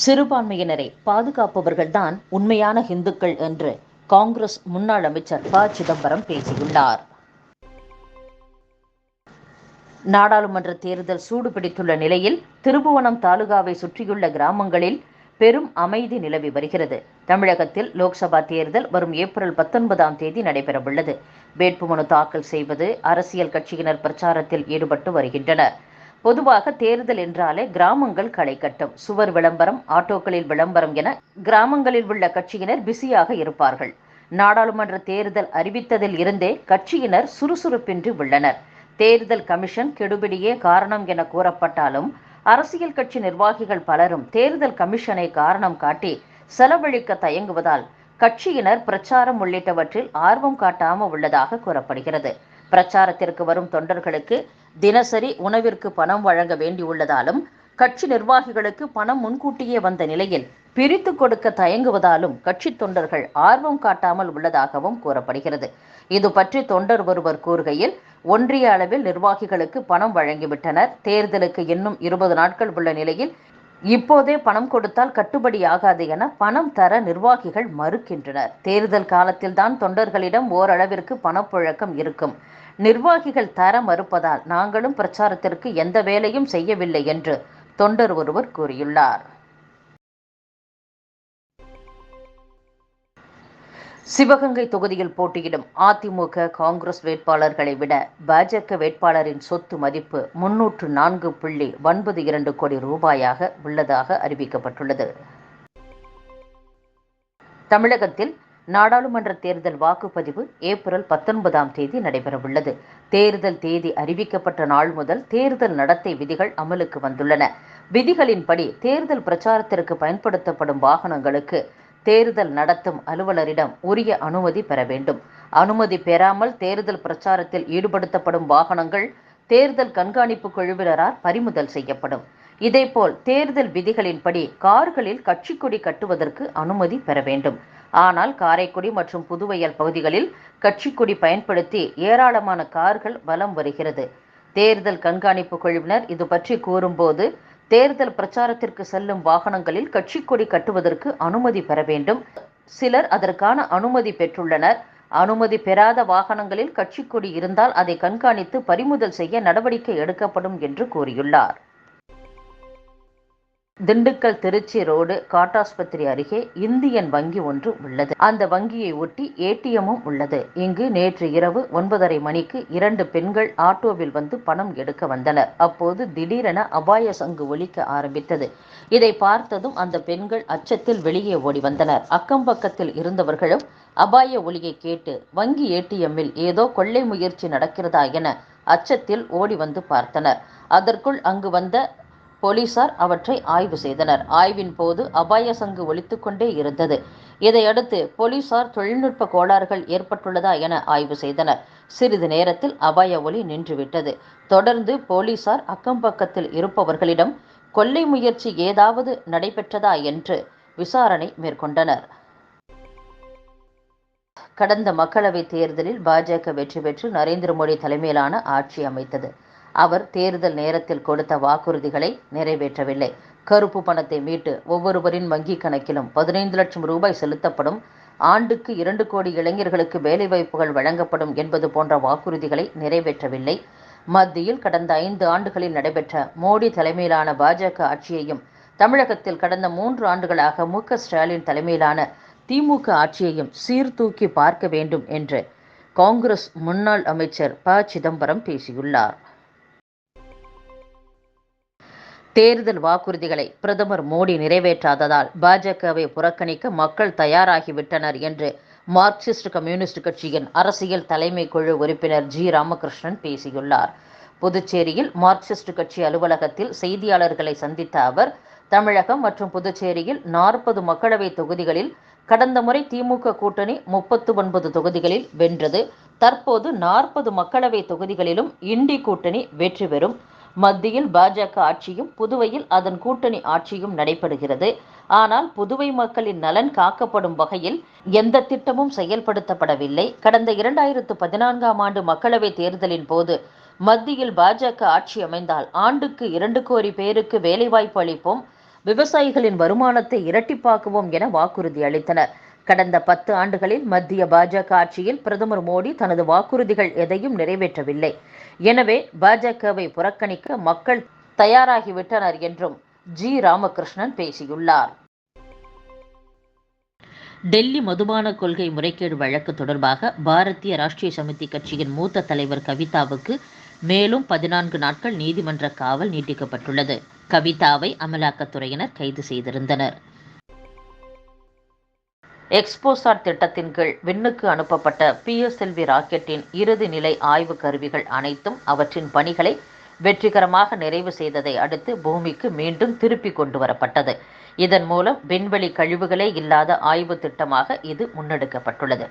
சிறுபான்மையினரை பாதுகாப்பவர்கள்தான் உண்மையான இந்துக்கள் என்று காங்கிரஸ் முன்னாள் அமைச்சர் ப. சிதம்பரம் பேசியுள்ளார். நாடாளுமன்ற தேர்தல் சூடுபிடித்துள்ள நிலையில் திருபுவனம் தாலுகாவை சுற்றியுள்ள கிராமங்களில் பெரும் அமைதி நிலவி வருகிறது. தமிழகத்தில் லோக்சபா தேர்தல் வரும் ஏப்ரல் 19ஆம் தேதி நடைபெறவுள்ளது. வேட்புமனு தாக்கல் செய்வது, அரசியல் கட்சியினர் பிரச்சாரத்தில் ஈடுபட்டு வருகின்றனர். பொதுவாக தேர்தல் என்றாலே கிராமங்கள் களை கட்டும். சுவர் விளம்பரம், ஆட்டோக்களில் விளம்பரம் என கிராமங்களில் உள்ள கட்சியினர் பிஸியாக இருப்பார்கள். நாடாளுமன்ற தேர்தல் அறிவித்ததில் இருந்தே கட்சியினர் சுறுசுறுப்பின்றி உள்ளனர். தேர்தல் கமிஷன் கெடுபிடியே காரணம் என கூறப்பட்டாலும் அரசியல் கட்சி நிர்வாகிகள் பலரும் தேர்தல் கமிஷனை காரணம் காட்டி செலவழிக்க தயங்குவதால் கட்சியினர் பிரச்சாரம் உள்ளிட்டவற்றில் ஆர்வம் காட்டாமல் உள்ளதாக கூறப்படுகிறது. பிரச்சாரத்திற்கு வரும் தொண்டர்களுக்கு தினசரி உணவிற்கு பணம் வழங்க வேண்டியுள்ளதாலும் கட்சி நிர்வாகிகளுக்கு பணம் முன்கூட்டியே வந்த நிலையில் பிரித்து கொடுக்க தயங்குவதாலும் கட்சி தொண்டர்கள் ஆர்வம் காட்டாமல் உள்ளதாகவும் கூறப்படுகிறது. இது பற்றி தொண்டர் ஒருவர் கூறுகையில், ஒன்றிய அளவில் நிர்வாகிகளுக்கு பணம் வழங்கிவிட்டனர். தேர்தலுக்கு இன்னும் 20 நாட்கள் உள்ள நிலையில் இப்போதே பணம் கொடுத்தால் கட்டுப்படியாகாது என பணம் தர நிர்வாகிகள் மறுக்கின்றனர். தேர்தல் காலத்தில்தான் தொண்டர்களிடம் ஓரளவிற்கு பணப்புழக்கம் இருக்கும். நிர்வாகிகள் தர மறுப்பதால் நாங்களும் பிரச்சாரத்திற்கு எந்த வேலையும் செய்யவில்லை என்று தொண்டர் ஒருவர் கூறியுள்ளார். சிவகங்கை தொகுதியில் போட்டியிடும் அதிமுக, காங்கிரஸ் வேட்பாளர்களை விட பாஜக வேட்பாளரின் சொத்து மதிப்பு 304.92 கோடி ரூபாயாக உள்ளதாக அறிவிக்கப்பட்டுள்ளது. தமிழகத்தில் நாடாளுமன்ற தேர்தல் வாக்குப்பதிவு ஏப்ரல் 19ஆம் தேதி நடைபெறவுள்ளது. தேர்தல் தேதி அறிவிக்கப்பட்ட நாள் முதல் தேர்தல் நடத்தை விதிகள் அமலுக்கு வந்துள்ளன. விதிகளின்படி தேர்தல் பிரச்சாரத்திற்கு பயன்படுத்தப்படும் வாகனங்களுக்கு தேர்தல் நடத்தும் அலுவலரிடம் உரிய அனுமதி பெற வேண்டும். அனுமதி பெறாமல் தேர்தல் பிரச்சாரத்தில் ஈடுபடுத்தப்படும் வாகனங்கள் தேர்தல் கண்காணிப்பு குழுவினரால் பறிமுதல் செய்யப்படும். இதேபோல் தேர்தல் விதிகளின்படி கார்களில் கட்சி கொடி கட்டுவதற்கு அனுமதி பெற வேண்டும். ஆனால் காரைக்குடி மற்றும் புதுவையல் பகுதிகளில் கட்சி கொடி பயன்படுத்தி ஏராளமான கார்கள் வலம் வருகிறது. தேர்தல் கண்காணிப்பு குழுவினர் இது பற்றி கூறும்போது, தேர்தல் பிரச்சாரத்திற்கு செல்லும் வாகனங்களில் கட்சி கொடி கட்டுவதற்கு அனுமதி பெற வேண்டும். சிலர் அதற்கான அனுமதி பெற்றுள்ளனர். அனுமதி பெறாத வாகனங்களில் கட்சி கொடி இருந்தால் அதை கண்காணித்து பறிமுதல் செய்ய நடவடிக்கை எடுக்கப்படும் என்று கூறியுள்ளார். திண்டுக்கல் திருச்சி ரோடு காட்டாஸ்பத்திரி அருகே இந்தியன் வங்கி ஒன்று உள்ளது. அந்த வங்கியை ஒட்டி ஏடிஎம்மும் உள்ளது. இங்கு நேற்று இரவு 9:30 மணிக்கு 2 பெண்கள் ஆட்டோவில் வந்து பணம் எடுக்க வந்தனர். அப்போது திடீரென அபாய சங்கு ஒலிக்க ஆரம்பித்தது. இதை பார்த்ததும் அந்த பெண்கள் அச்சத்தில் வெளியே ஓடி வந்தனர். அக்கம் பக்கத்தில் இருந்தவர்களும் அபாய ஒலியை கேட்டு வங்கி ஏடிஎம்மில் ஏதோ கொள்ளை முயற்சி நடக்கிறதா என அச்சத்தில் ஓடி வந்து பார்த்தனர். அதற்குள் அங்கு வந்த போலீசார் அவற்றை ஆய்வு செய்தனர். ஆய்வின் போது அபாய சங்கு ஒலித்துக் கொண்டே இருந்தது. இதையடுத்து போலீசார் தொழில்நுட்ப கோளாறுகள் ஏற்பட்டுள்ளதா என ஆய்வு செய்தனர். சிறிது நேரத்தில் அபாய ஒலி நின்றுவிட்டது. தொடர்ந்து போலீசார் அக்கம் பக்கத்தில் இருப்பவர்களிடம் கொள்ளை முயற்சி ஏதாவது நடைபெற்றதா என்று விசாரணை மேற்கொண்டனர். கடந்த மக்களவைத் தேர்தலில் பாஜக வெற்றி பெற்று நரேந்திர மோடி தலைமையிலான ஆட்சி அமைத்தது. அவர் தேர்தல் நேரத்தில் கொடுத்த வாக்குறுதிகளை நிறைவேற்றவில்லை. கருப்பு பணத்தை மீட்டு ஒவ்வொருவரின் வங்கிக் கணக்கிலும் 15 லட்சம் ரூபாய் செலுத்தப்படும், ஆண்டுக்கு 2 கோடி இளைஞர்களுக்கு வேலைவாய்ப்புகள் வழங்கப்படும் என்பது போன்ற வாக்குறுதிகளை நிறைவேற்றவில்லை. மத்தியில் கடந்த 5 ஆண்டுகளில் நடைபெற்ற மோடி தலைமையிலான பாஜக ஆட்சியையும், தமிழகத்தில் கடந்த 3 ஆண்டுகளாக மு.க. ஸ்டாலின் தலைமையிலான திமுக ஆட்சியையும் சீர்தூக்கி பார்க்க வேண்டும் என்று காங்கிரஸ் முன்னாள் அமைச்சர் ப. சிதம்பரம் பேசியுள்ளார். தேர்தல் வாக்குறுதிகளை பிரதமர் மோடி நிறைவேற்றாததால் பாஜகவை புறக்கணிக்க மக்கள் தயாராகிவிட்டனர் என்று மார்க்சிஸ்ட் கம்யூனிஸ்ட் கட்சியின் அரசியல் தலைமை குழு உறுப்பினர் ஜி. ராமகிருஷ்ணன் பேசியுள்ளார். புதுச்சேரியில் மார்க்சிஸ்ட் கட்சி அலுவலகத்தில் செய்தியாளர்களை சந்தித்த அவர், தமிழகம் மற்றும் புதுச்சேரியில் 40 மக்களவை தொகுதிகளில் கடந்த முறை திமுக கூட்டணி 39 தொகுதிகளில் வென்றது. தற்போது 40 மக்களவை தொகுதிகளிலும் இண்டி கூட்டணி வெற்றி பெறும். மத்தியில் பாஜக ஆட்சியும் புதுவையில் அதன் கூட்டணி ஆட்சியும் நடைபெறுகிறது. ஆனால் புதுவை மக்களின் நலன் காக்கப்படும் வகையில் எந்த திட்டமும் செயல்படுத்தப்படவில்லை. கடந்த 2014ஆம் ஆண்டு மக்களவை தேர்தலின் போது மத்தியில் பாஜக ஆட்சி அமைந்தால் ஆண்டுக்கு 2 கோடி பேருக்கு வேலைவாய்ப்பு அளிப்போம், விவசாயிகளின் வருமானத்தை இரட்டிப்பாக்குவோம் என வாக்குறுதி அளித்தனர். கடந்த 10 ஆண்டுகளில் மத்திய பாஜக ஆட்சியில் பிரதமர் மோடி தனது வாக்குறுதிகள் எதையும் நிறைவேற்றவில்லை. எனவே பாஜகவை புறக்கணிக்க மக்கள் தயாராகிவிட்டனர் என்றும் ஜி. ராமகிருஷ்ணன் பேசியுள்ளார். டெல்லி மதுபான கொள்கை முறைகேடு வழக்கு தொடர்பாக பாரதிய ராஷ்டிரிய சமிதி கட்சியின் மூத்த தலைவர் கவிதாவுக்கு மேலும் 14 நாட்கள் நீதிமன்ற காவல் நீட்டிக்கப்பட்டுள்ளது. கவிதாவை அமலாக்கத்துறையினர் கைது செய்திருந்தனர். எக்ஸ்போசாட் திட்டத்தின் கீழ் விண்ணுக்கு அனுப்பப்பட்ட PSLV ராக்கெட்டின் இறுதி நிலை ஆய்வு கருவிகள் அனைத்தும் அவற்றின் பணிகளை வெற்றிகரமாக நிறைவு செய்ததை அடுத்து பூமிக்கு மீண்டும் திருப்பி கொண்டு வரப்பட்டது. இதன் மூலம் விண்வெளி கழிவுகளே இல்லாத ஆய்வு திட்டமாக இது முன்னெடுக்கப்பட்டுள்ளது.